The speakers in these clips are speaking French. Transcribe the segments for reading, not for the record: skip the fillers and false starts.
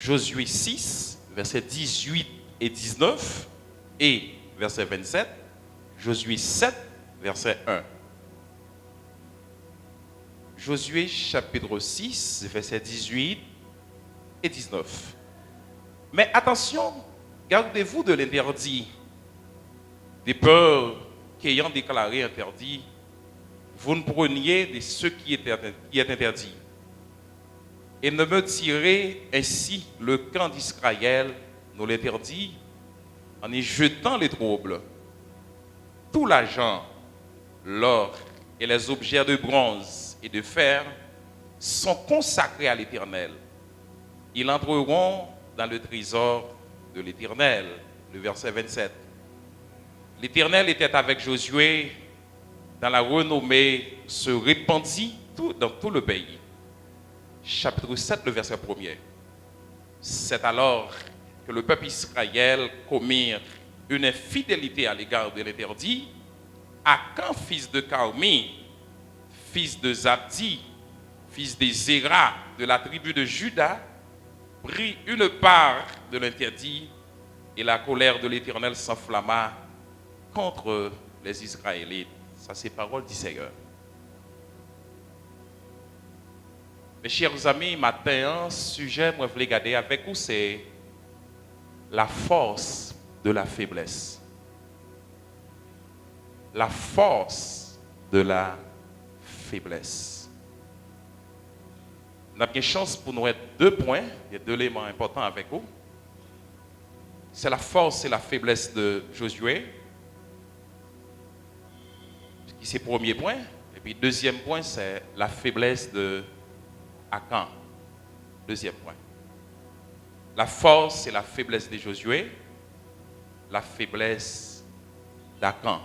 Josué 6, versets 18 et 19 et verset 27, Josué 7, verset 1. Josué chapitre 6, versets 18 et 19. Mais attention, gardez-vous de l'interdit, des peurs qu'ayant déclaré interdit, vous ne preniez de ce qui est interdit. Et ne me tirez ainsi le camp d'Israël, nous l'interdit, en y jetant les troubles. Tout l'argent, l'or et les objets de bronze et de fer sont consacrés à l'Éternel. Ils entreront dans le trésor de l'Éternel. Le verset 27. L'Éternel était avec Josué, dans la renommée se répandit dans tout le pays. Chapitre 7, le verset 1er. C'est alors que le peuple Israël commirent une infidélité à l'égard de l'interdit. Akan, fils de Carmi, fils de Zabdi, fils de Zéra, de la tribu de Juda, prit une part de l'interdit, et la colère de l'Éternel s'enflamma contre les Israélites. Ça, c'est parole du Seigneur. Mes chers amis, matin, sujet, moi, je voulais garder avec vous, c'est la force de la faiblesse. La force de la faiblesse. On a bien chance pour nous être deux points, il y a deux éléments importants avec vous. C'est la force et la faiblesse de Josué, qui c'est le premier point. Et puis deuxième point, c'est la faiblesse de Akan. Deuxième point. La force et la faiblesse de Josué, la faiblesse d'Akan.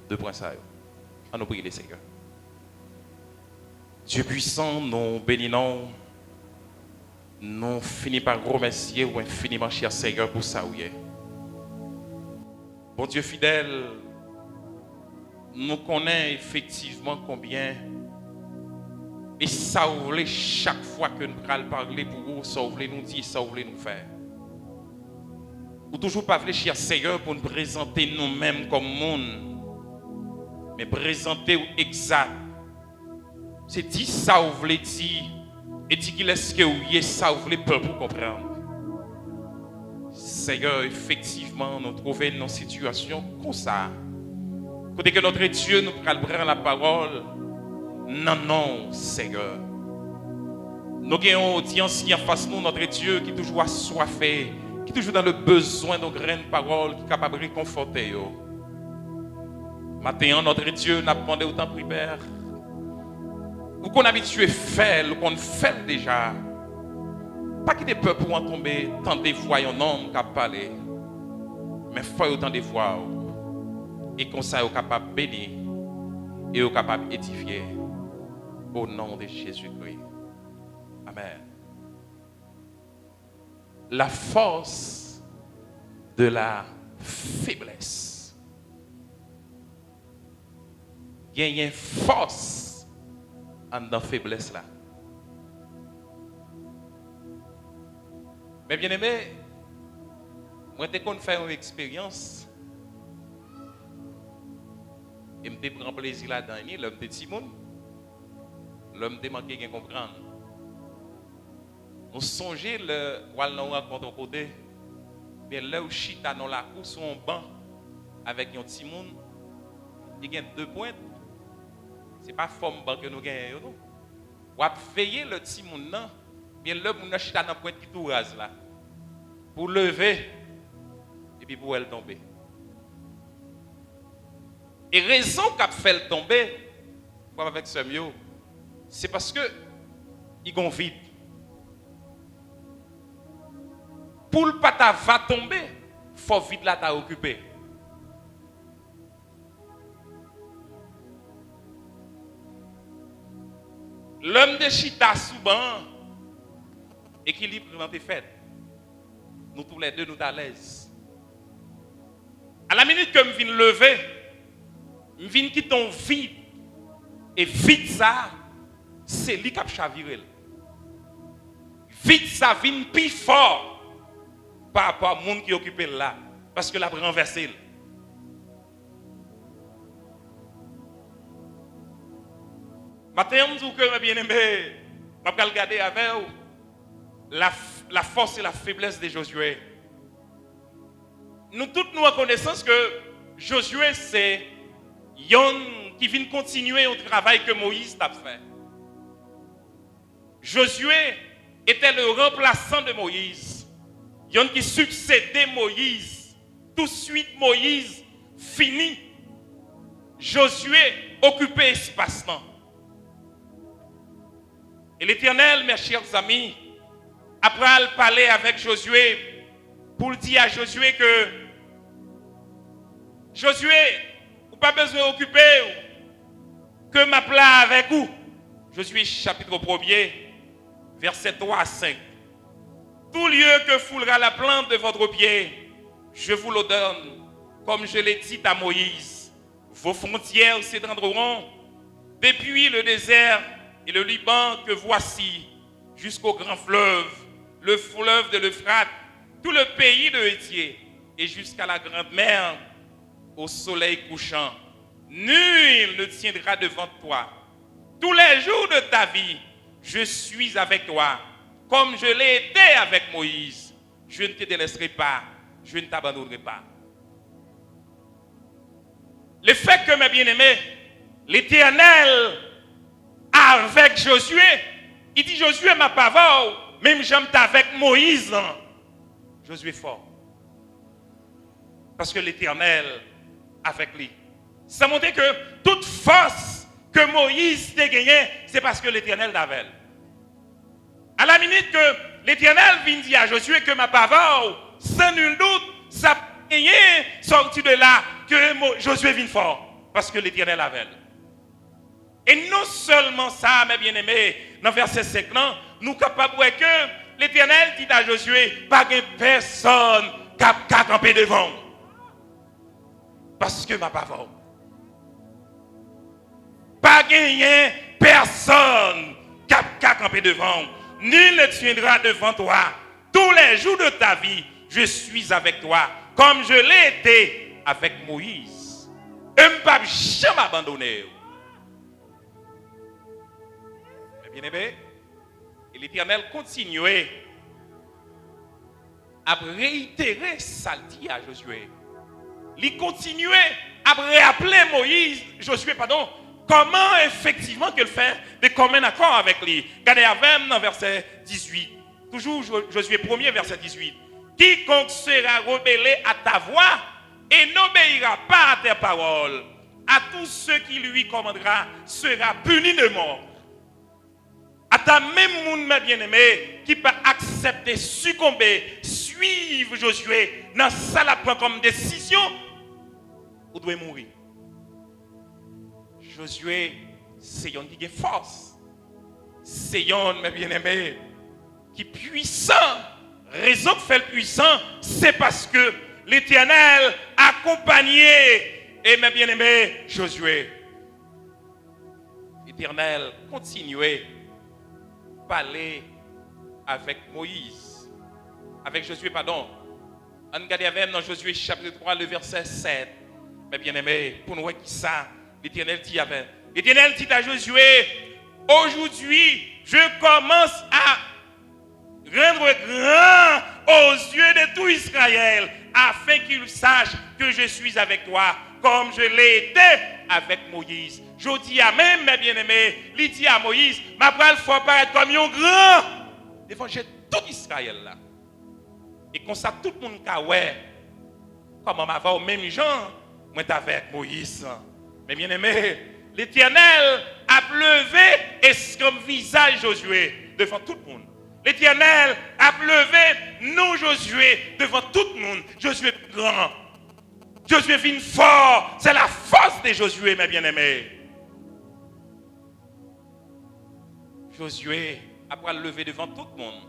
Deux points ça. On nous prie les Seigneurs. Dieu puissant, nous bénissons, nous finissons par remercier ou infiniment cher Seigneur pour ça. Bon Dieu fidèle, nous connaissons effectivement combien et ça vous voulez chaque fois que nous allons parler pour vous, ça vous voulez nous dire, ça vous voulez nous faire. Ou toujours pas voulez cher Seigneur pour nous présenter nous-mêmes comme monde, mais présenter exact. C'est dit ça vous voulez dire et dit qu'il est ce que vous ça vous voulez peur pour comprendre. Seigneur, effectivement, nous trouvons dans une situation comme ça. Côté que notre Dieu nous prend la parole. Non, Seigneur. Nous avons une audience qui en face de nous, notre Dieu, qui est toujours assoiffé, qui est toujours dans le besoin de nos graines paroles, qui est capable de réconforter. Maintenant, notre Dieu n'a pas demandé autant de prières. Ou qu'on est habitué à faire, ou qu'on fait déjà. Pas qu'il y ait peur pour en tomber, tant des voix, un homme qui a parlé. Mais il faut autant de voix. Et comme ça, vous êtes capable de bénir et vous êtes capable d'édifier. Au nom de Jésus-Christ. Amen. La force de la faiblesse. Il y a une force dans la faiblesse là. Mais bien aimé, moi je qu'on fait une expérience et je prends plaisir là-dedans, l'homme de Timon. L'homme de manqué de comprendre. On songeait le wal nous rencontre au côté. Mais là où chita dans la cour sur un banc avec un petit monde, il y a deux pointes. C'est pas forme banc que nous gagnons non. On va veiller le petit monde là, bien là on chita dans pointe qui tout rase là. Pour lever et puis pour elle tomber. Et raison qu'a fait elle tomber comme avec ce mieux. C'est parce que ils ont vide. Pour le pata va tomber, il faut vide là t'a occupé. L'homme de chita souvent équilibre dans tes fêtes. Nous tous les deux nous à l'aise. À la minute que je viens lever, je viens quitter vide et vide ça. C'est lui qui a chaviré. vite ça vient plus fort par rapport au monde qui occupe là. Parce que la renversé. Maintenant, je dis que bien aimé, je vais regarder avec la force et la faiblesse de Josué. Nous tous nous reconnaissons que Josué, c'est Yon qui vient continuer au travail que Moïse a fait. Josué était le remplaçant de Moïse. Yon qui succédait Moïse. Tout de suite, Moïse fini. Josué occupait espace-temps. Et l'Éternel, mes chers amis, après parler avec Josué, pour dire à Josué que Josué, vous n'avez pas besoin d'occuper que ma plat avec vous. Josué chapitre 1er, versets 3 à 5. Tout lieu que foulera la plante de votre pied, je vous le donne, comme je l'ai dit à Moïse. Vos frontières s'étendront depuis le désert et le Liban que voici, jusqu'au grand fleuve, le fleuve de l'Euphrate, tout le pays de Hétier, et jusqu'à la grande mer, au soleil couchant. Nul ne tiendra devant toi. Tous les jours de ta vie, je suis avec toi, comme je l'ai été avec Moïse. Je ne te délaisserai pas, je ne t'abandonnerai pas. Le fait que, mes bien-aimés, l'Éternel avec Josué, il dit Josué m'a pas vu, même j'aime avec Moïse. Josué fort. Parce que l'Éternel avec lui. Ça montre que toute force que Moïse a gagnée, c'est parce que l'Éternel l'avait. À la minute que l'Éternel vient dire à Josué que m'a pas vu, sans nul doute, ça a gagné sorti de là que Josué vient fort. Parce que l'Éternel avait. Et non seulement ça, mes bien-aimés, dans verset 5, nous sommes capables de voir que l'Éternel dit à Josué, pas de personne qui a campé devant. Parce que ma parole. Pas de personne qui a campé devant. Nul ne tiendra devant toi. Tous les jours de ta vie, je suis avec toi, comme je l'ai été avec Moïse. Et je ne peux jamais abandonner. Bien-aimé, et l'Éternel continuait à réitérer ça dit à Josué. Il continuait à rappeler Josué, comment effectivement qu'il fait de commun accord avec lui. Regardez avec dans verset 18. Toujours Josué 1er, verset 18. Quiconque sera rebellé à ta voix et n'obéira pas à tes paroles, à tous ceux qui lui commandera sera puni de mort. À ta même monde, mes bien-aimés, qui peut accepter, succomber, suivre Josué, dans ça la prend comme décision, vous devez mourir. Josué, c'est un qui a force. C'est un, mes bien-aimés, qui est puissant. Raison que fait le puissant, c'est parce que l'Éternel accompagnait, et mes bien-aimés, Josué. L'Éternel continuait parler avec Moïse, avec Josué, pardon. On regarde avec dans Josué chapitre 3, le verset 7. Mais bien aimé, pour nous voir qui ça, l'Éternel dit avec. L'Éternel dit à Josué, aujourd'hui, je commence à rendre grand aux yeux de tout Israël, afin qu'il sache que je suis avec toi, comme je l'ai été avec Moïse. Je dis à même, mes bien-aimés, il dit à Moïse, ma parole faut paraître comme un grand devant tout Israël là. Et comme ça, tout le monde a ouais, comment m'a va au même genre, moi avec Moïse. Mais bien-aimés, l'Éternel a levé et comme visage Josué devant tout le monde. L'Éternel a levé nous Josué devant tout le monde. Josué grand. Josué vient fort. C'est la force de Josué, mes bien-aimés. Josué a levé devant tout le monde.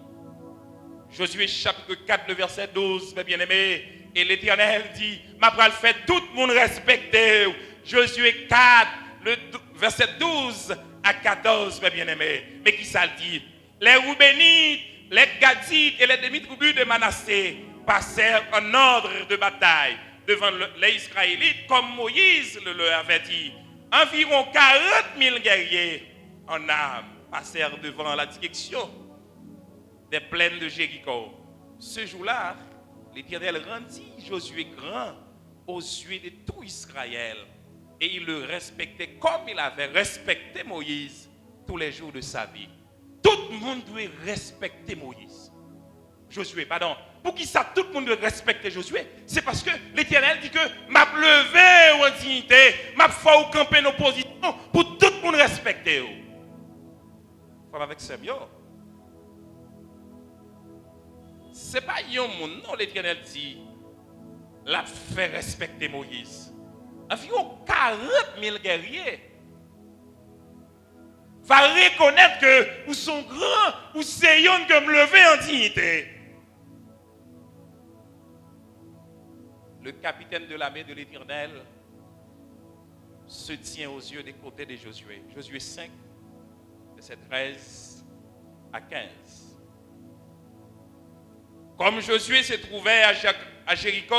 Josué chapitre 4, le verset 12, mes bien-aimés. Et l'Éternel dit, ma pral fait tout le monde respecter. Josué 4, le verset 12 à 14, mes bien-aimés. Mais qui ça dit? Les Roubénites les Gadites et les demi-tribus de Manassé passèrent en ordre de bataille devant les Israélites, comme Moïse le leur avait dit. Environ 40 000 guerriers en armes passèrent devant la direction des plaines de Jéricho. Ce jour-là, l'Éternel rendit Josué grand aux yeux de tout Israël, et il le respectait comme il avait respecté Moïse tous les jours de sa vie. Tout le monde doit respecter Moïse. Josué, pardon. Pour qui ça, tout le monde doit respecter Josué? C'est parce que l'Éternel dit que m'a levé en dignité, m'a fait camper nos positions pour tout le monde respecter. Faut avec Samuel. C'est pas un monde, non, l'Éternel dit, l'a fait respecter Moïse. Environ 40 000 guerriers va reconnaître que vous sont grands, vous sayons que me lever en dignité. Le capitaine de l'armée de l'Éternel se tient aux yeux des côtés de Josué. Josué 5, verset 13 à 15. Comme Josué se trouvait à Jéricho,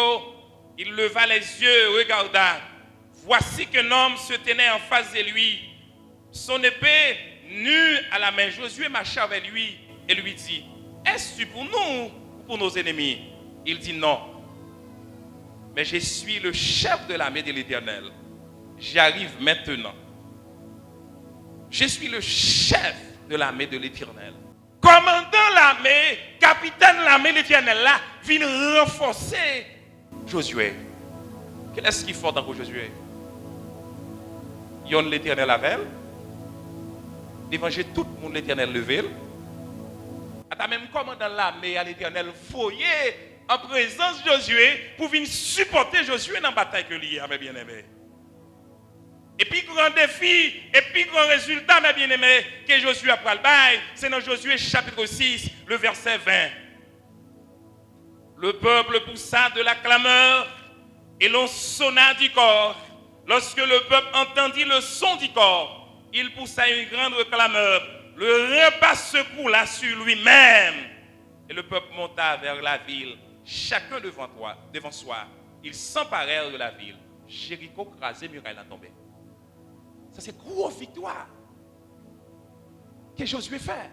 il leva les yeux et regarda. Voici qu'un homme se tenait en face de lui, son épée nue à la main. Josué marcha vers lui et lui dit, est-ce pour nous ou pour nos ennemis? Il dit non. Mais je suis le chef de l'armée de l'Éternel. J'arrive maintenant. Je suis le chef de l'armée de l'Éternel. Commandant l'armée, capitaine de l'armée de l'Éternel, là, vient renforcer Josué. Qu'est-ce qu'il faut dans Josué? Il y a l'Éternel avec elle. D'évangile tout le monde, l'Éternel levé. À même commandant l'armée à l'Éternel, foyer en présence de Josué pour venir supporter Josué dans la bataille que lui a, mes bien-aimés. Et puis, grand défi, et puis, grand résultat, mes bien-aimés, que Josué a pris le bail, c'est dans Josué chapitre 6, le verset 20. Le peuple poussa de la clameur et l'on sonna du corps. Lorsque le peuple entendit le son du corps, il poussa une grande clameur. Le repas secoua sur lui-même. Et le peuple monta vers la ville, chacun devant soi. Ils s'emparèrent de la ville. Jéricho crasé, muraille a tombé. Ça, c'est une grosse victoire que Josué fait.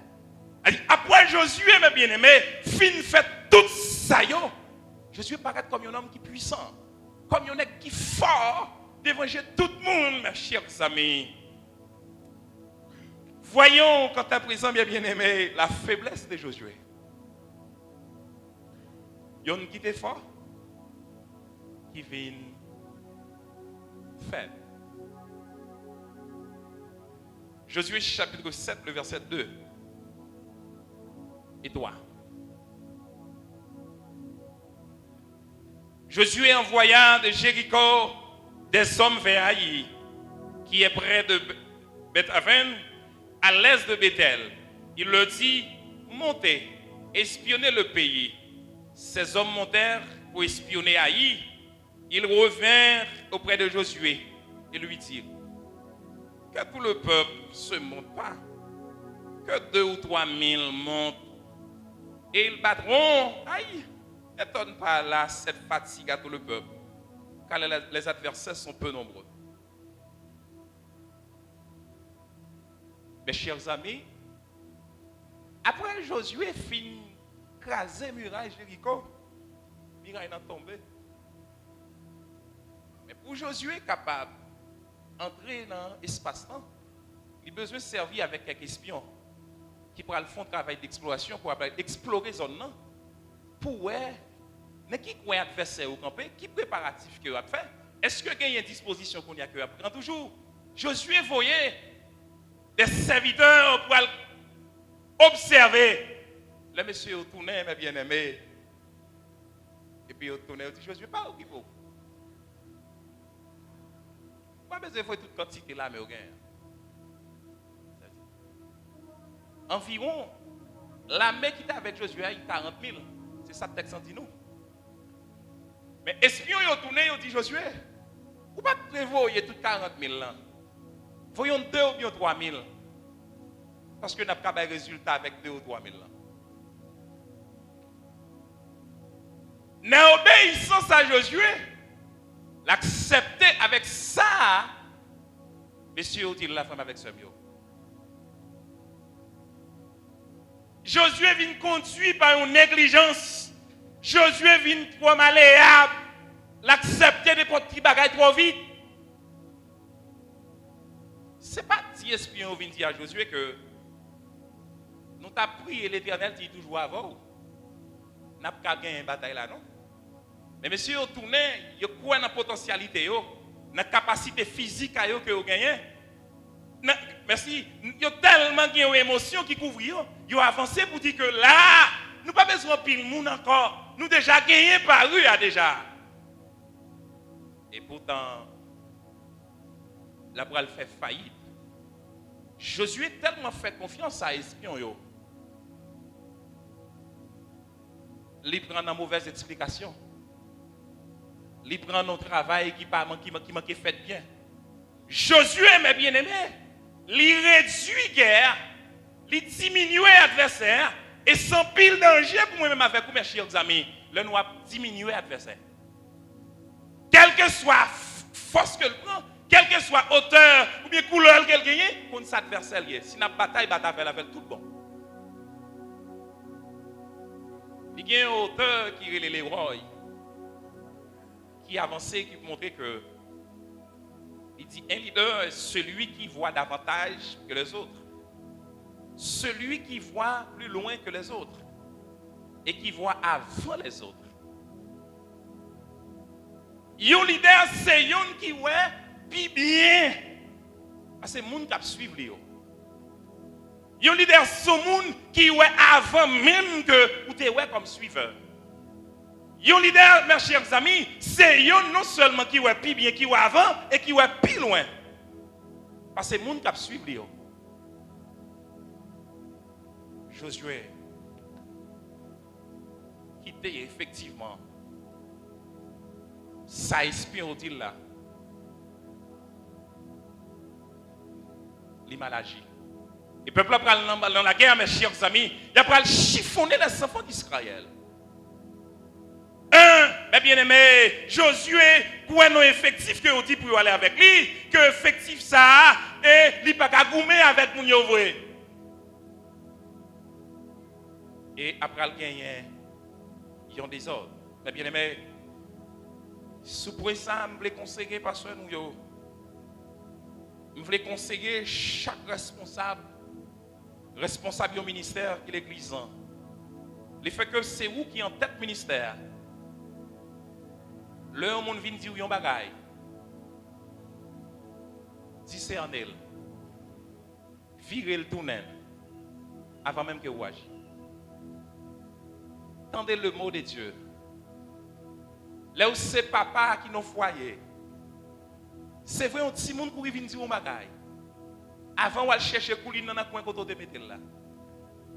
Après Josué, mes bien-aimés, fin fait tout ça. Josué paraît comme un homme qui est puissant, comme un homme qui est fort, d'évanger tout le monde, mes chers amis. Voyons, quant à présent, mes bien-aimés, la faiblesse de Josué. Il y a un qui est fort, qui vient faible. Josué chapitre 7, le verset 2 et 3. Josué envoya de Jéricho des hommes vers Haï, qui est près de Beth-Aven, à l'est de Bethel. Il leur dit, montez, espionnez le pays. Ces hommes montèrent pour espionner Haï. Ils revinrent auprès de Josué et lui dirent, que tout le peuple ne se monte pas, que 2 ou 3 000 montent, et ils battront. Aïe, n'étonne pas là cette fatigue à tout le peuple, car les adversaires sont peu nombreux. Mes chers amis, après Josué finit craser muraille Jéricho, muraille n'a tombé. Mais pour Josué capable entrer dans l'espace-temps, il a besoin de servir avec quelques espions qui pourront le faire travail d'exploration pour explorer la zone. Pour voir qui est adversaire au campé, qui préparatif que vous avez fait. Est-ce que y a une disposition qu'on y a que vous prend toujours? Josué voyait des serviteurs pour observer. Le monsieur au tourné, mes bien-aimés. Et puis au tourné, il dit Josué, pas où il faut. Pas besoin de faire toute quantité là, mais au gain. Environ, l'armée qui était avec Josué, il y a 40 000. C'est ça le texte dit nous. Mais espion, ils ont tourné, ils ont dit Josué, vous ne pouvez pas prévoir tout 40 000 là. Voyons 2 ou bien 3 000. Parce que nous n'avons pas de résultat avec 2 ou 3 000 là. Dans l'obéissance à Josué, l'accepter avec ça, monsieur, il la femme avec ce mieux. Josué vient conduit par une négligence. Josué vient trop malléable. L'accepter des petits bagages trop vite. Ce n'est pas si espion vient dire à Josué que nous t'avons prié l'Éternel dit toujours avant. Nous n'avons pas gagné une bataille là, non? Mais monsieur, vous tournez, vous croyez dans la potentialité, dans la capacité physique que vous gagnez. Merci. Il y a tellement d'émotions qui couvrent. Ils ont avancé pour dire que là, nous n'avons pas besoin de pile monde encore. Nous déjà gagné par eux déjà. Et pourtant, la bral fait faillite. Josué tellement fait confiance à espion. Il prend une mauvaise explication. Il prend notre travail qui manque fait bien. Josué, mes bien-aimés, il réduit guerre, il diminue l'adversaire et sans pile danger pour moi-même avec vous, mes chers amis, le nous a diminué l'adversaire. Quelle que soit force que le prend, quelle que soit hauteur ou bien couleur qu'elle gagne, contre cet adversaire, si la bataille avec tout bon. Il y a une hauteur qui est les rois, qui avançait, qui montrait que il dit un leader est celui qui voit davantage que les autres. Celui qui voit plus loin que les autres. Et qui voit avant les autres. Un leader, c'est un qui voit plus bien. C'est le monde qui suit lui. Un leader, c'est le monde qui voit avant même que vous êtes comme suiveur. Un leader, mes chers amis, c'est non seulement qui voit plus bien, qui voit avant et qui voit plus loin. Parce que c'est le monde qui suit lui. Josué, qui était effectivement ça espion dit là. Il mal agi. Et le peuple dans la guerre, mes chers amis, il a chiffonné les enfants d'Israël. Mais bien aimé, Josué, pour un effectif que on dit pour aller avec lui, que effectif ça, et il n'a pas goumer avec mon yovoué. Et après le gagner, ils ont des ordres. Mais bien aimé, sous pour ça, je voulais conseiller parce que je voulais conseiller chaque responsable du ministère qui est l'église. Le fait que c'est vous qui êtes en tête ministère. Le monde vient dire yon bagay. Discernez. Virez le tournel avant même que vous agiez. Tendez le mot de Dieu. Là où c'est papa qui nous foyer. C'est vrai, un petit monde qui vient dire yon bagay. Avant, on va chercher couline dans le coin qu'on te mette là.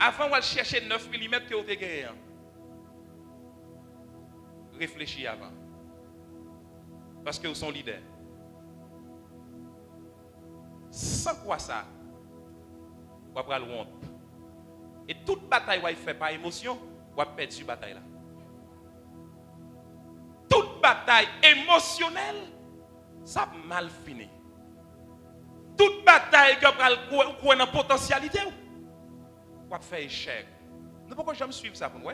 Avant, on va chercher 9 mm que vous avez gagné. Réfléchis avant. Parce que vous sont leaders. Sans quoi ça, vous avez le honte. Et toute bataille vous fait par émotion, vous avez perdu la bataille là. Toute bataille émotionnelle, ça a mal fini. Toute bataille qui a une potentialité, vous avez fait échec. Nous ne pouvons jamais suivre ça pour nous.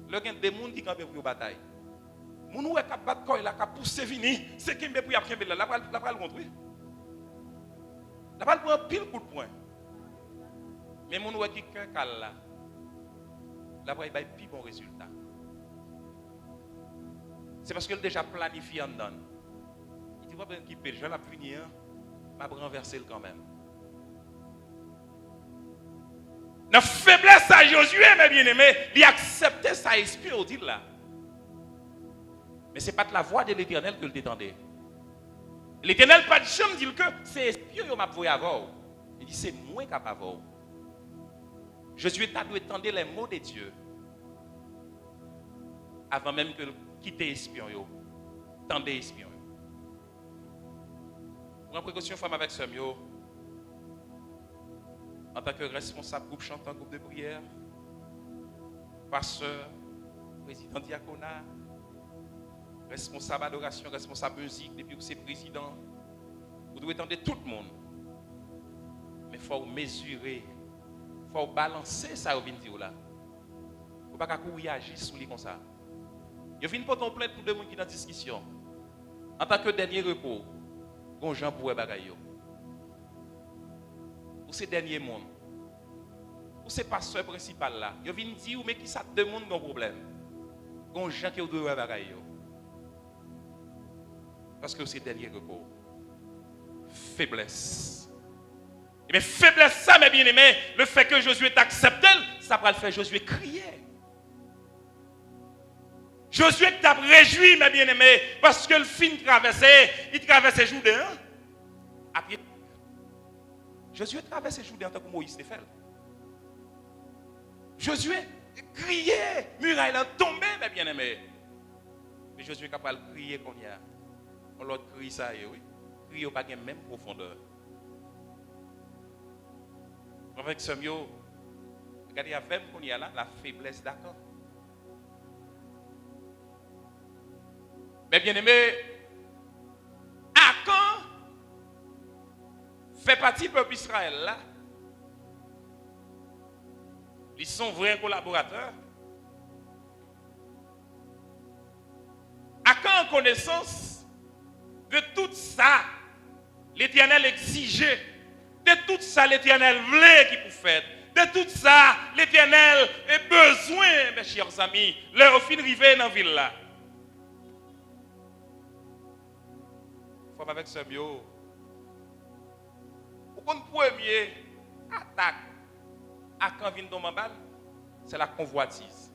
Le gain des gens qui campent pour une bataille. Moun ou est capable de battre là, capable pousser venir, c'est qui me pour y après là, la pral contre. La pral prend pile coup de poing. Mais moun ou est qui cœur cal là. La pral bail plus bon résultat. C'est parce qu'elle déjà planifié en dedans. Il dit pas bien qui peut, je vais la punir, m'a renverser le quand même. La faiblesse à Josué, mes bien-aimés, il acceptait sa esprit au dire là. Mais ce n'est pas de la voix de l'Éternel que le détendait. L'Éternel, pas de chambre, dit que c'est espion qui m'a voulu avoir. Il dit c'est moi qui m'a avoir. Josué t'a dû étendre les mots de Dieu. Avant même que quitter espion. Tendez espion. Prends précaution, femme avec ce mieux. En tant que responsable groupe chantant, groupe de prière, pasteur, président diaconat, responsable adoration, responsable musique, depuis que c'est président, vous devez entendre tout le monde. Mais il faut mesurer, il faut balancer ça au dire là. Il ne faut pas courir agir sur lui comme ça. Il vient pour ton plainte pour deux gens qui sont en discussion. En tant que dernier repos, bon gens pour bagaille. Ou c'est dernier monde. Ou c'est pasteur principal là. Il vient dire mais qui ça deux monde ont problème. Bon gens qui doivent bagaille. Parce que c'est dernier repos. Faiblesse. Et bien faiblesse ça mes bien-aimés, le fait que Josué t'accepte, ça va le faire Josué crier. Josué t'a réjoui, mes bien-aimés, parce que le film il traversait Jourdain. Après, Josué traversait Jourdain en tant que Moïse l'a fait. Josué criait, muraille a tombé, mes bien-aimés. Mais Josué est capable de crier qu'on y a. On l'autre crie ça, oui. Crier au pas de même profondeur. Avec ce mieux, regardez, avec qu'on y a là, la faiblesse d'accord. Mais bien aimé, Akan fait partie du peuple Israël là. Ils sont vrais collaborateurs. Akan en connaissance de tout ça, l'Éternel exigeait. De tout ça, l'Éternel voulait qu'il puisse faire. De tout ça, l'Éternel a besoin, mes chers amis, leur fin arriver dans la ville là. Avec ce bio. Pour une première attaque à quand vient dans balle, c'est la convoitise.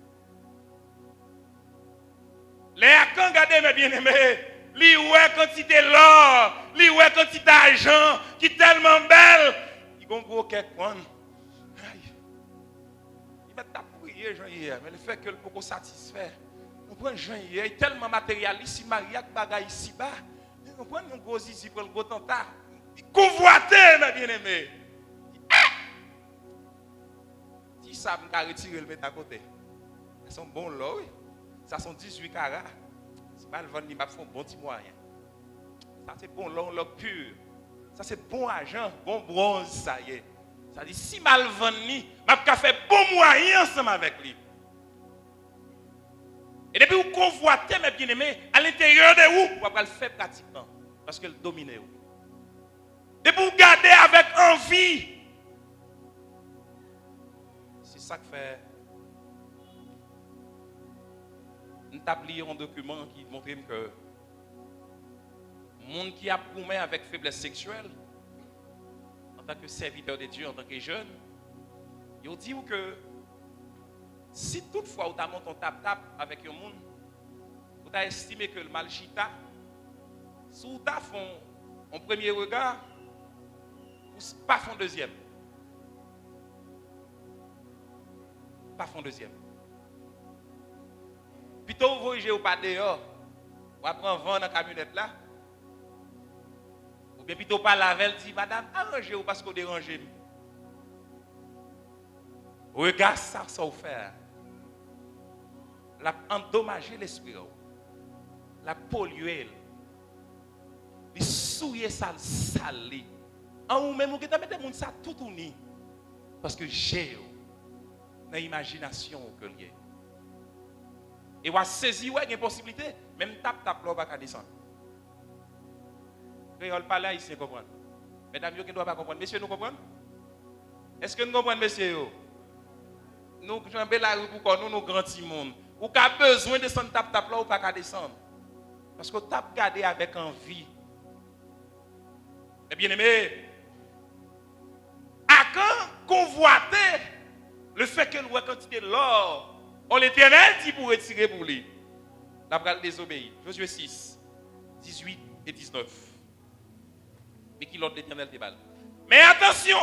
Les Akans, regardez mes bien-aimés, li ouais quantité l'or, li ouais quantité d'argent qui est tellement belle, ils vont gros quelqu'un. Il va t'appuyer Jean-Hier, mais le fait que le coco satisfait. On prend Jean-Hier, il est tellement matérialiste, il marie avec bagaille ici bas. On prend un gros zizi pour le gros tenta. Convoité, mes bien-aimés. Si ça me retirer le mettre à côté. Ça sont bons là, oui. Ça sont 18 carats. C'est pas le vendre, il m'a fait un bon petit moyen. Ça c'est bon là, pur. Ça c'est bon argent, bon bronze, ça y est. Ça dit, si mal vendre, m'a fait bon moyen ensemble avec lui. Et depuis vous convoitez, mes bien-aimés, à l'intérieur de vous, vous pouvez le faire pratiquement. Parce que le domine vous. Depuis vous gardez avec envie. C'est ça que fait. Nous avons un document qui montre que le monde qui a promis avec faiblesse sexuelle, en tant que serviteur de Dieu, en tant que jeune, il dit que si toutefois vous avez monté un tap-tap avec un monde, vous avez estimé que le mal chita, si vous avez fait un premier regard, vous pas fait un deuxième. Pas fait un deuxième. Plutôt vous voyez ou pas dehors, vous apprenez vent dans la camionnette là, ou bien plutôt pas laver, dit madame, arrangez-vous parce que vous dérangez. Regarde ça, ça vous fait. La endommager l'esprit, la polluer, les souiller ça, saler. En ou même, vous avez mis ça tout uni. Parce que j'ai dans l'imagination que lié. Et vous saisir une possibilité, même tap là, va descendre. Créole pas là, ici, comprendre. Mesdames, vous ne doivent pas comprendre. Messieurs, nous comprenons? Est-ce que nous comprenons, messieurs? Nous, jambes la rue pour nous, grands monde. Ou avez besoin de son tap là ou pas qu'à descendre. Parce que tap garder avec envie. Mais bien aimé, à quand convoiter le fait que nous quantité de l'or, on l'Éternel dit pour retirer pour lui. La pral désobéit. Josué 6, 18 et 19. Mais qui l'ordre l'Éternel déballe. Mais attention,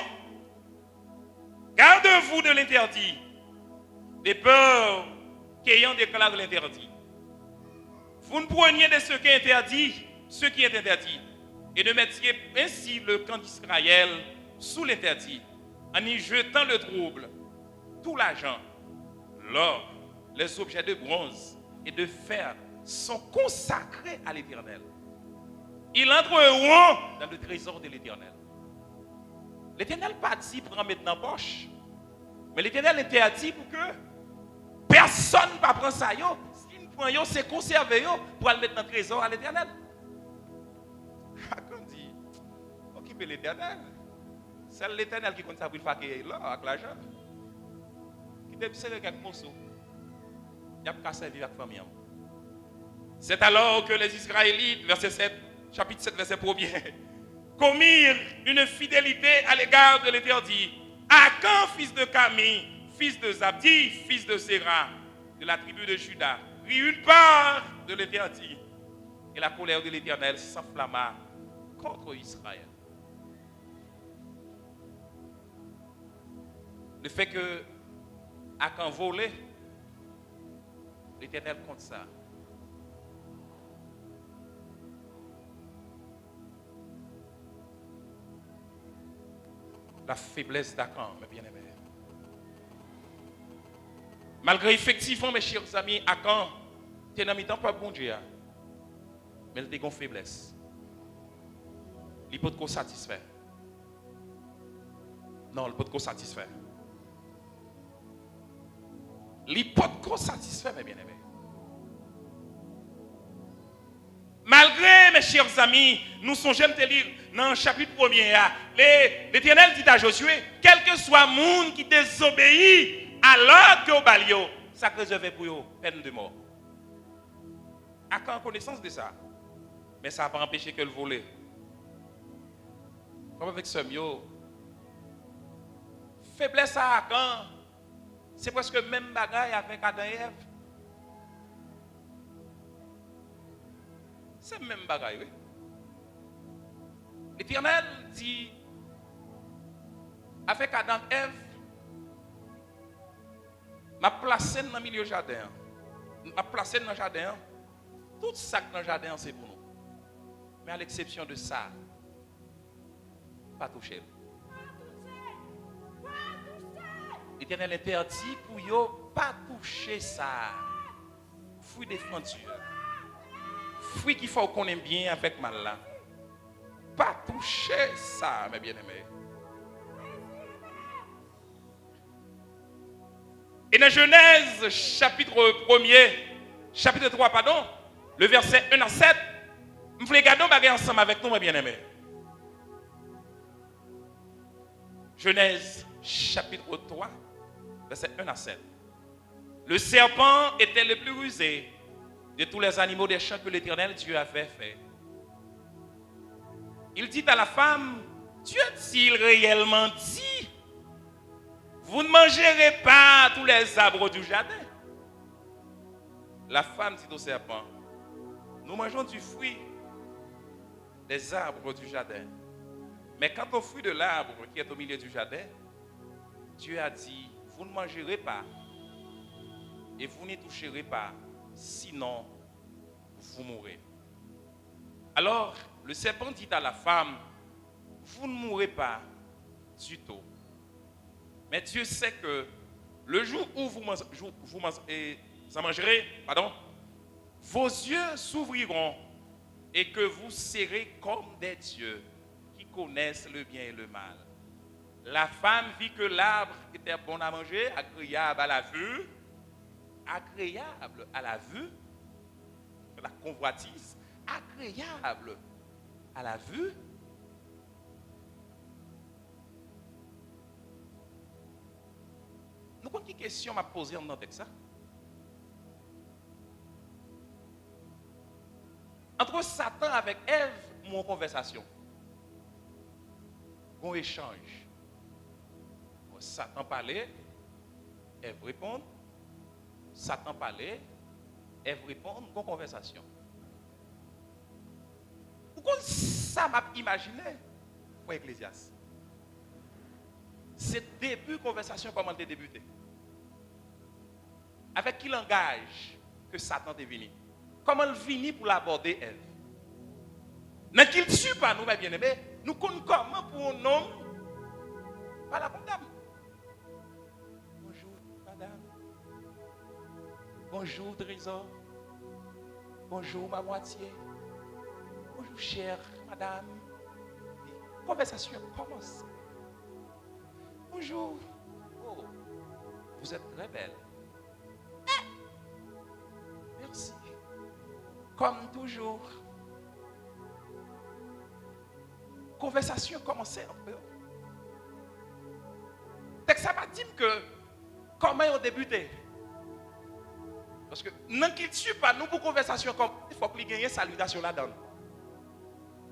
gardez-vous de l'interdit, des peurs qu'ayant déclaré l'interdit. Vous ne preniez de ce qui est interdit, ce qui est interdit, et ne mettiez ainsi le camp d'Israël sous l'interdit, en y jetant le trouble, tout l'argent, l'or, les objets de bronze et de fer sont consacrés à l'Éternel. Ils entreront Dans le trésor de l'Éternel. L'Éternel pas dit prendre maintenant poche. Mais l'Éternel interdit pour que personne ne prenne ça. Yo. Si nous prenons, c'est conserver pour aller mettre dans le trésor à l'Éternel. Chacun dit, occupez l'Éternel. C'est l'Éternel qui compte ça pour le faire là, avec l'argent. Qui doit servir quelques morceaux. Il n'y a pas qu'à servir avec la famille. C'est alors que les Israélites, verset 7, chapitre 7, verset 1er, commirent une fidélité à l'égard de l'Éternel. Akan, fils de Cami, fils de Zabdi, fils de Séra, de la tribu de Juda, prit une part de l'Éternel. Et la colère de l'Éternel s'enflamma contre Israël. Le fait que Akan volait, l'Éternel compte ça. La faiblesse d'Akan, mes bien-aimés. Malgré effectivement, mes chers amis, Akan, tu n'as pas bon Dieu. Mais il a une faiblesse. Il peut te satisfaire. Non, il peut te satisfaire. Il peut te satisfaire, mes bien-aimés. Malgré, mes chers amis, nous songeons de lire dans le chapitre 1er, l'Éternel dit à Josué, quel que soit le monde qui désobéit à l'ordre que au balio, ça réservé pour eux, peine de mort. Akan a connaissance de ça. Mais ça n'a pas empêché que le voler. Comme avec ce mio, faiblesse à Akan, c'est presque le même bagaille avec Adam et Ève. C'est le même bagaille, oui. L'Éternel dit avec Adam et Ève, m'a placé dans le milieu du jardin. M'a placé dans le jardin. Tout ça dans le jardin, c'est pour nous. Mais à l'exception de ça, pas toucher. L'Éternel interdit pour eux pas toucher ça. Fruit défendu. Fruit qu'il faut qu'on aime bien avec mal là. Pas toucher ça, mes bien-aimés. Et dans Genèse, chapitre 3, pardon, le verset 1 à 7, je voulais garder ensemble avec nous, mes bien-aimés. Genèse, chapitre 3, verset 1 à 7. Le serpent était le plus rusé de tous les animaux des champs que l'Éternel Dieu avait fait. Il dit à la femme, Dieu a-t-il réellement dit, vous ne mangerez pas tous les arbres du jardin? La femme dit au serpent, nous mangeons du fruit des arbres du jardin. Mais quant au fruit de l'arbre qui est au milieu du jardin, Dieu a dit, vous ne mangerez pas et vous n'y toucherez pas, sinon vous mourrez. Alors, le serpent dit à la femme, vous ne mourrez pas du tout. Mais Dieu sait que le jour où vous en mangerez, vos yeux s'ouvriront et que vous serez comme des dieux qui connaissent le bien et le mal. La femme vit que l'arbre était bon à manger, agréable à la vue, la convoitise, agréable à la vue. Nous avons une question à poser dans texte ça. Entre Satan avec Ève, mon conversation. Un échange. Satan parlait, Ève répond. Satan parlait, Ève répond, une conversation. Pourquoi ça m'a imaginé pour Ecclésiaste? C'est début conversation comment elle a débuté. Avec quel langage que Satan est venu? Comment il vient pour l'aborder Ève? Dans qu'il ne tue pas nous, mes bien-aimés, nous connaissons comment pour un homme pas la condamne. Bonjour, madame. Bonjour, trésor. Bonjour ma moitié. Bonjour chère madame. Conversation commence. Bonjour. Oh, vous êtes très belle. Merci. Comme toujours. Conversation commençait un peu. Texte ça va dire que comment on débuté. Parce que dans la culture, pas nous pour conversation comme il faut qu'il y ait une salutation là-dedans.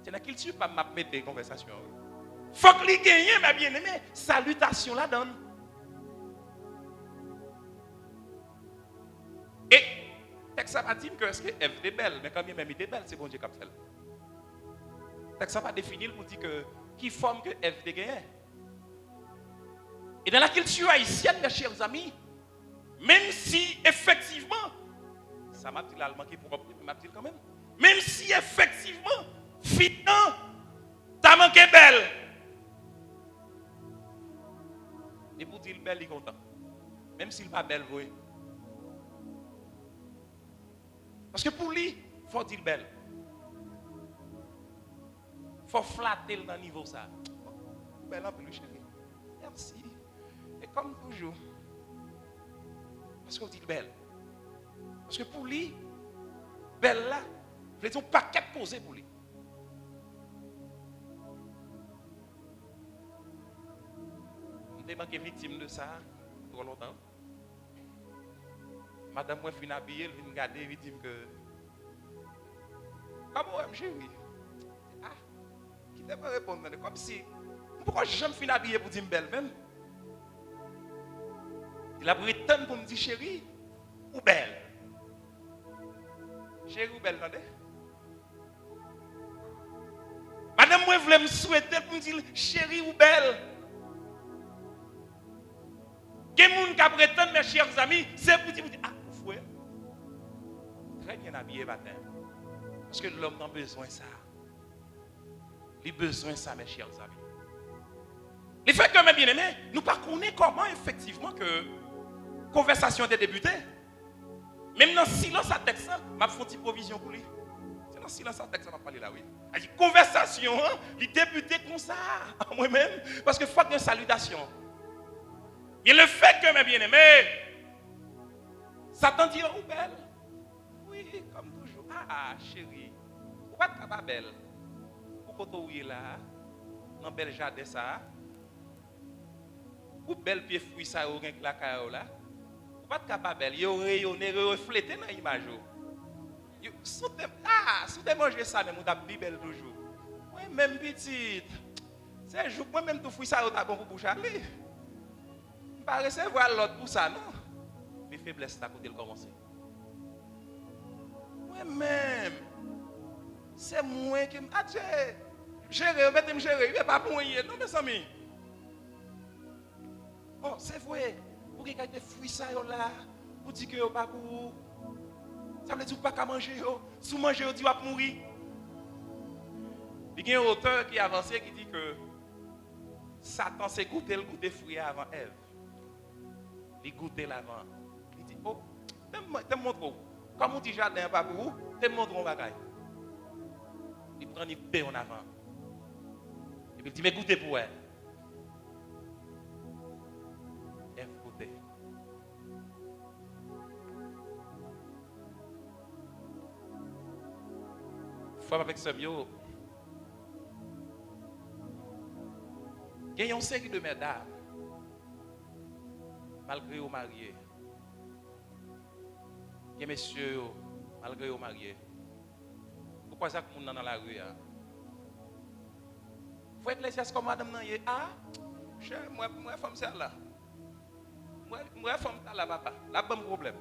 C'est dans la culture pas m'a mettre des conversations. Il faut qu'il y ait ma bien-aimé salutation là-dedans. Et texte ça va dire que est-ce que Ève est belle, mais quand même était belle, c'est bon Dieu qui a fait. Texte ça va définir pour dire que qui forme que Ève est gagnée. Et dans la culture haïtienne, mes chers amis, même si effectivement, ça m'a dit l'allemand qui est propre, mais m'a dit quand même, même si effectivement, finalement, t'as manqué belle. Et pour dire belle, il est content. Même s'il n'est pas belle, oui. Parce que pour lui, il faut dire belle. Il faut flatter dans le niveau ça. Belle en plus, chérie. Merci. Et comme toujours, parce qu'on dit belle. Parce que pour lui, belle là, je veux dire, un paquet posé pour lui. On est manqué victime de ça, trop longtemps. Madame, moi, je suis habillée, elle vient me garder, elle dit que. Comment elle me chérie? Ah, qui t'a pas répondu? Comme si. Pourquoi je me suis habillée pour dire belle même? Il a pris tant pour me dire chérie ou belle. Chérie ou belle, attendez. Madame, moi, voulais me souhaiter pour me dire chérie ou belle. Quel monde qui a prétendu, mes chers amis, c'est pour dire, ah, vous voyez, très bien habillé matin. Parce que l'homme a besoin de ça. Il a besoin de ça, mes chers amis. Le fait que, mes bien-aimés, nous ne connaissons pas comment effectivement que la conversation a débuté. Même dans le silence à texte, je vais faire une provision pour lui. C'est dans le silence à texte, je vais parler là, oui. La conversation, il débuté comme ça, moi-même, parce qu'il faut une salutation. Mais le fait que, mes bien-aimés, Satan dit, oh, belle. Oui, comme toujours. Ah, chérie, vous n'êtes pas belle. Vous êtes là, dans le bel jardin, ça. Vous belle pied fruit, ça, vous avez la caillou là. Vous n'êtes pas belle. Vous rayonnez, reflétez dans l'image. Si vous avez mangé ça, vous avez belle toujours. Oui, même petite. C'est un jour, moi-même, tout fruit, ça, vous avez bon pour boucher. Je ne vais pas recevoir l'autre pour ça, non. Mes faiblesses, c'est à côté de commencer. Moi-même, c'est moi qui me. Ah, gérer, mettez-moi gérer, il n'est pas pour moi, non, mes amis. Oh, c'est vrai. Pour qu'il y ait des fruits, ça, là, pour dire que vous pas pour. Ça veut dire que vous pas manger. Si vous mangez, vous dites que vous mourir. Il y a un auteur qui a avancé qui dit que Satan s'est goûté le goût des fruits avant Ève. Il goûtait l'avant. Il dit, oh, te montre. Comme on dit jardin pas pour vous, te montre un bagage. Il prend une paix en avant. Et puis il dit, mais goûtez pour elle. Ève goûtait. Femme avec ce mieux. Il y a une série de mesdames. Malgré aux mariés. Il y a messieurs, malgré aux mariés. Pourquoi ça que nous sommes dans la rue? Vous êtes l'ecclésiaste comme madame Nanye. Ah, moi, femme, c'est là. Moi, femme, c'est là, papa. Là, pas de problème.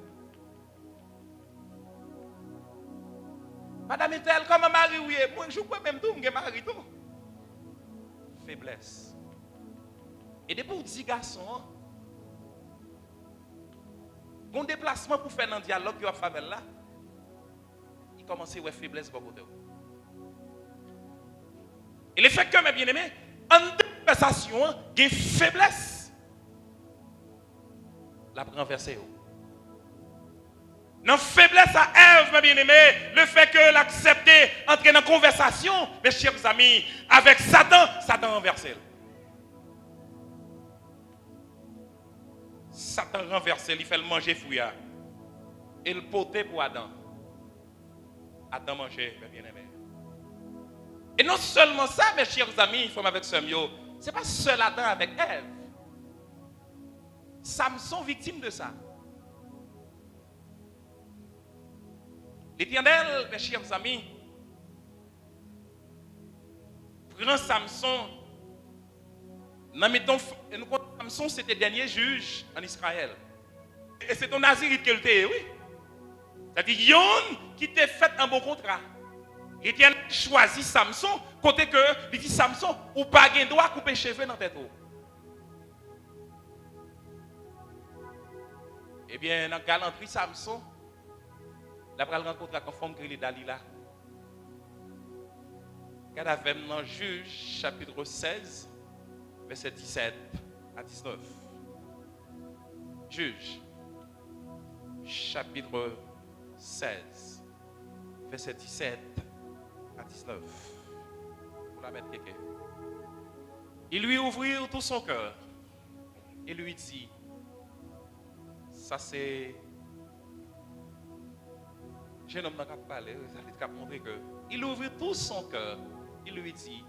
Madame est-elle comme un mari? Oui, moi, je crois même tout, je suis mari tout. Faiblesse. Et depuis vous 10 garçons, un déplacement pour faire un dialogue avec la famille là, il commence à avoir faiblesse de côté. Et le fait que, mes bien-aimés, en conversation, il y a une faiblesse. La renverser. Dans faiblesse à Ève, mes bien-aimés, le fait que l'accepter, entrer dans conversation, mes chers amis, avec Satan, Satan renversé. Satan renversé, il fait le manger fouillard. Et le poté pour Adam. Adam mangeait, mes bien-aimés. Et non seulement ça, mes chers amis, il faut avec ce mio, c'est pas seul Adam avec Ève. Samson victime de ça. L'Éternel, mes chers amis, prend Samson. Samson, c'était le dernier juge en Israël. Et c'est ton Nazirite qu'elle était, oui. C'est-à-dire, Yon qui t'a fait un bon contrat. L'Éternel choisit Samson, côté que, il dit Samson, ou pas de droit couper cheveux dans tête. Eh bien, dans la galanterie Samson, la pral rencontre la conforme que Dalila. Quand avait dans Juge, chapitre 16, verset 17 à 19. Juge, chapitre 16, verset 17 à 19. Pour la mettre quelqu'un. Il lui ouvrit tout son cœur et lui dit, ça c'est... Jeune homme n'a pas parlé, ça a montré que il ouvrit tout son cœur. Il lui dit,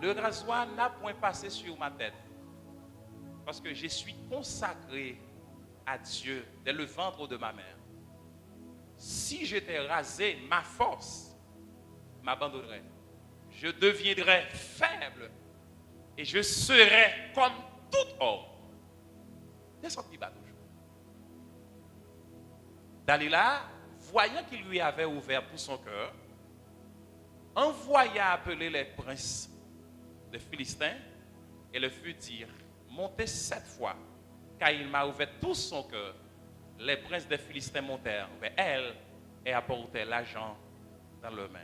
le rasoir n'a point passé sur ma tête, parce que je suis consacré à Dieu dès le ventre de ma mère. Si j'étais rasé, ma force m'abandonnerait. Je deviendrais faible et je serais comme tout homme. Descends qui bat toujours. Dalila, voyant qu'il lui avait ouvert tout son cœur, envoya appeler les princes des Philistins et le fit dire, montez 7 fois, car il m'a ouvert tout son cœur. Les princes des Philistins montèrent vers elle et apportèrent l'argent dans leurs mains.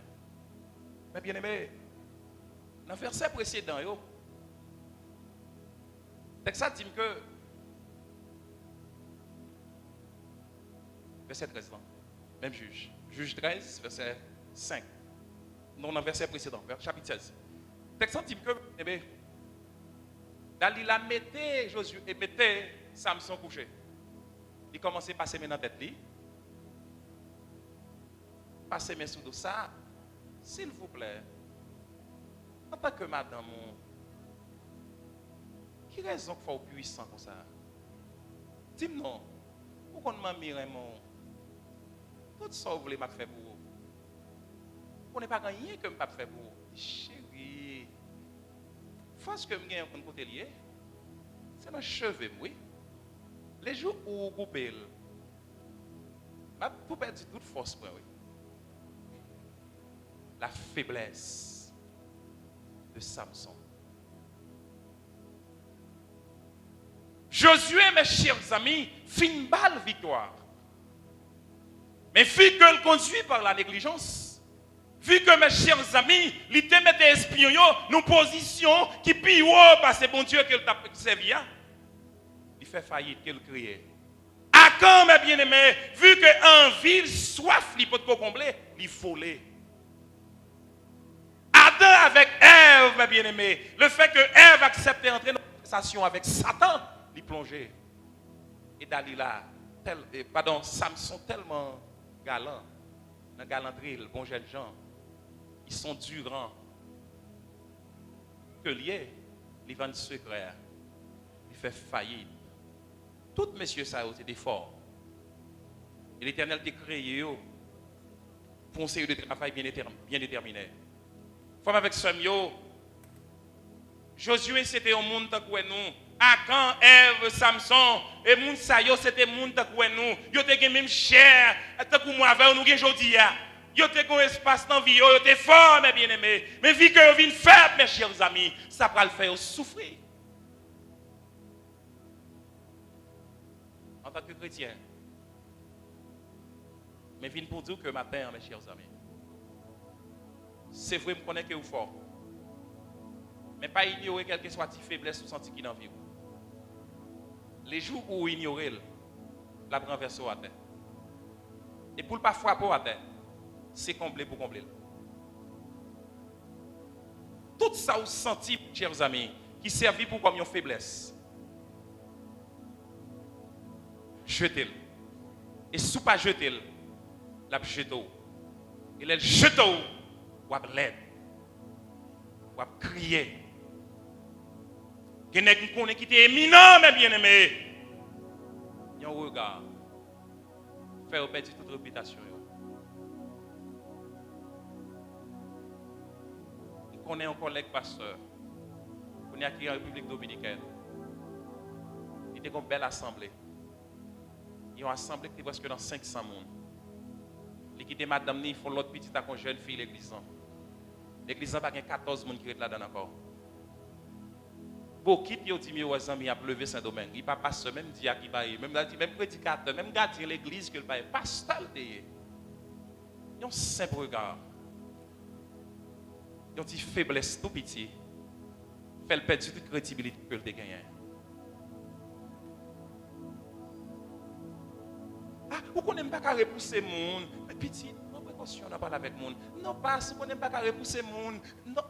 Mais bien aimé, dans le verset précédent, le texte dit que verset 13, non? Même juge. Juge 13, verset 5. Non, dans le verset précédent, chapitre 16. Le texte dit que, eh bien, Dalila mettait Josué et mettait Samson couché. Il commençait à passer dans la tête. Passer mes sous ça, s'il vous plaît, en tant que madame, qui raison qu'il faut puissant comme ça? Dis-moi non. Pourquoi on m'a mis mon. Tout ça, vous voulez m'a faire pour vous. On n'est pas gagné que je m'a fait pour vous. Chérie, face que je gagne un côté lié, c'est dans les cheveux, oui. Les jours où vous coupez, vous perdez toute force, oui. La faiblesse de Samson. Josué, mes chers amis, fin balle victoire. Mais vu que le conduit par la négligence, vu que mes chers amis, il te met des espions, nous position qui pire parce que bon Dieu qu'il t'a servi, il fait faillite, qu'il crie. À quand, mes bien-aimés, vu qu'en ville, soif, il peut combler, il faut les. Adam avec Ève, mes bien-aimés, le fait que Ève accepte d'entrer dans une conversation avec Satan, il plongeait. Et Dalila, Samson tellement galant, dans galanterie, le bon jeune gens, ils sont durants. Que lié, ils vendent secret, il fait faillite. Tout messieurs ça c'est des forts. Et l'Éternel t'a créé pour un série de travail bien déterminé. Femme avec Samuel, Josué c'était un monde tant que nous. Akan, Ève, Samson, et moun sa yo c'était moun tant que nous. Yo te gen même cher, tant que moi avec nous gen jodi ya. Yo te gon espace dans vie, yo te fort mes bien-aimés. Mais vu que yo vinn faible mes chers amis, ça va le faire souffrir. En tant que chrétien. Mais vinn pour dire que matin mes chers amis. C'est vrai me connaît que vous fort. Mais pas ignorer quelle que soit la faiblesse ou senti qui dans vie. Les jours où vous ignorez, la renverse à terre. Et pour ne pas frapper à terre, c'est comblé pour combler. Tout ça vous senti, chers amis, qui servit pour comme une faiblesse. Jetez-le. Et si vous ne pas jeter-le, la jetez-le. Et le jetez-le, vous avez l'aide. Vous avez crié. Il y a des gens qui étaient éminents, mes bien-aimés. Il y a un regard. Faire perdre toute réputation. On est un collègue pasteur. On est acquis en République Dominicaine. Il était une belle assemblée. Il y a une assemblée qui est presque dans 500 personnes. Il quitté madame, il faut l'autre petite à une jeune fille l'église. L'église n'a pas 14 personnes qui sont là-dedans encore. Beaucoup qui ont dit que il a levé Saint-Domingue. Il ne passe pas même diacre qui va même prédicateur, même gardien de l'église que le paye. Pasteur, il y a un simple regard. Il y a une faiblesse tout petit. Fait le perdre toute crédibilité que le gagné. Ah, vous ne connaissez pas qu'à repousser le monde. Mais petit, non, précaution, on n'a pas avec le monde. Non, pas, vous ne connaissez pas qu'à repousser le monde. Non,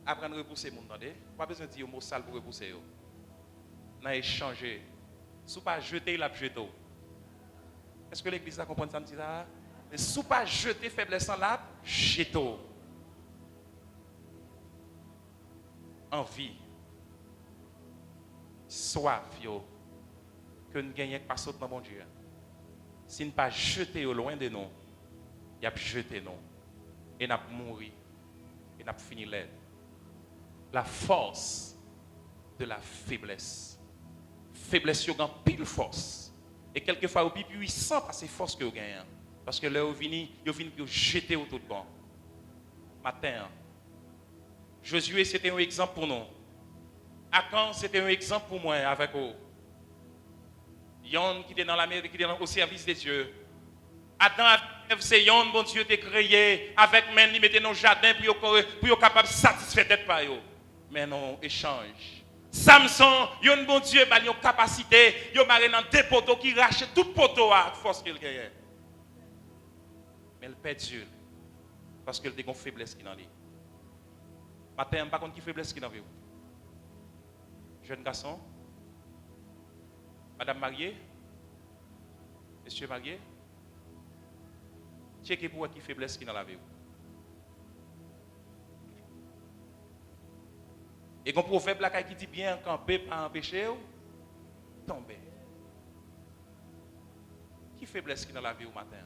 apprendre à repousser le monde, attendez. Pas besoin de dire un mot sale pour repousser. On a échangé. Si vous ne pas jeter, il a jeté. Est-ce que l'église a compris ça? Mais si vous ne pas jeter faiblesse en là, jetez. Envie, soif, que nous gagnons pas sauter dans mon Dieu. Si nous ne pas jeter au loin de nous, il y a jeté nous. Et nous avons mouru. Et nous avons fini l'aide. La force de la faiblesse. Faiblesse, il y a pile force. Et quelquefois, il y a plus puissant par ces forces que vous gagnez. Parce que là, vous venez pour jeter autour de bon. Matin, Josué, c'était un exemple pour nous. Akan, c'était un exemple pour moi avec vous. Yon qui était dans la mer, qui était au service de Dieu. Adam, c'est Yon, bon Dieu, t'a créé avec men, il mettait dans le jardin pour être capable de satisfaire tête par eux. Mais non, échange. Samson, Yon, bon Dieu, il a une capacité, il a dans deux poteaux qui rachètent tout poteau à force qu'il gagne. Mais il perd Dieu parce qu'il a une faiblesse qui dans lui. Matin, je ne sais pas qui faiblesse qui dans vous. Jeune garçon, madame mariée, monsieur marié, checkez pour qui faiblesse qui dans la vie. Et quand proverbe là qui dit bien camper pas empêcher tomber. Qui faiblesse qui dans la vie au matin?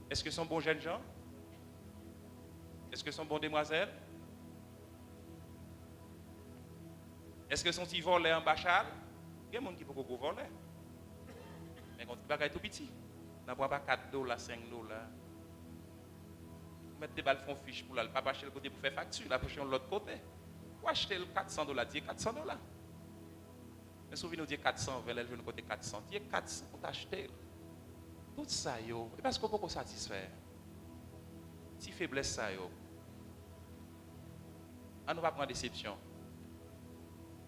Est-ce que sont bons jeunes gens? Est-ce que sont bons demoiselles? Est-ce que sont petits volés en bachal? Il y a des gens qui peuvent voler. Mais quand tu vas tout petit, on ne prend pas 4 $, 5 $. Mettre des balles font fiche pour là, le papa acheter le côté pour faire facture, la poche de l'autre côté. Ou acheter le 400 $, dire 400 $. Mais si vous venez dire 400, vous allez le côté 400, dire 400 pour t'acheter. Tout ça, yo, et parce qu'on peut satisfaire. Si faiblesse ça, yo, on ne va pas prendre déception.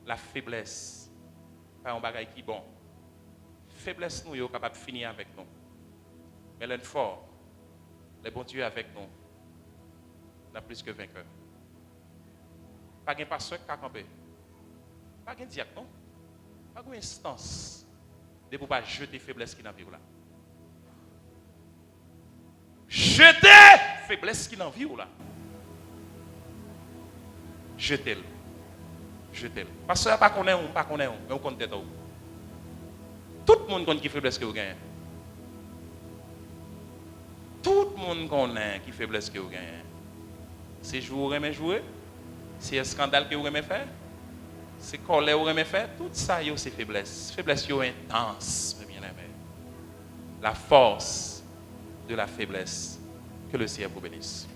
La faiblesse, pas un bagage qui est bon. Faiblesse, nous, sommes capables de finir avec nous. Mais l'un fort, le bon Dieu avec nous, n'a plus que vainqueur. Pas de pasteur qui a campé. Pas de diacre, non? Pas de instance de ne pas jeter faiblesse qui n'a pas là. Jetez faiblesse qui n'a pas là. Jetez-le. Jetez-le. Parce que pas qu'on est mais on compte tête. Tout le monde connaît qui faiblesse que vous gagnez. Tout le monde connaît qui faiblesse que vous gagnez. C'est jouer ou jouer, c'est un scandale que vous aimez faire, c'est colère que vous aimez faire, tout ça c'est faiblesse. Faiblesse intense, mes bien-aimés. La force de la faiblesse. Que le Seigneur vous bénisse.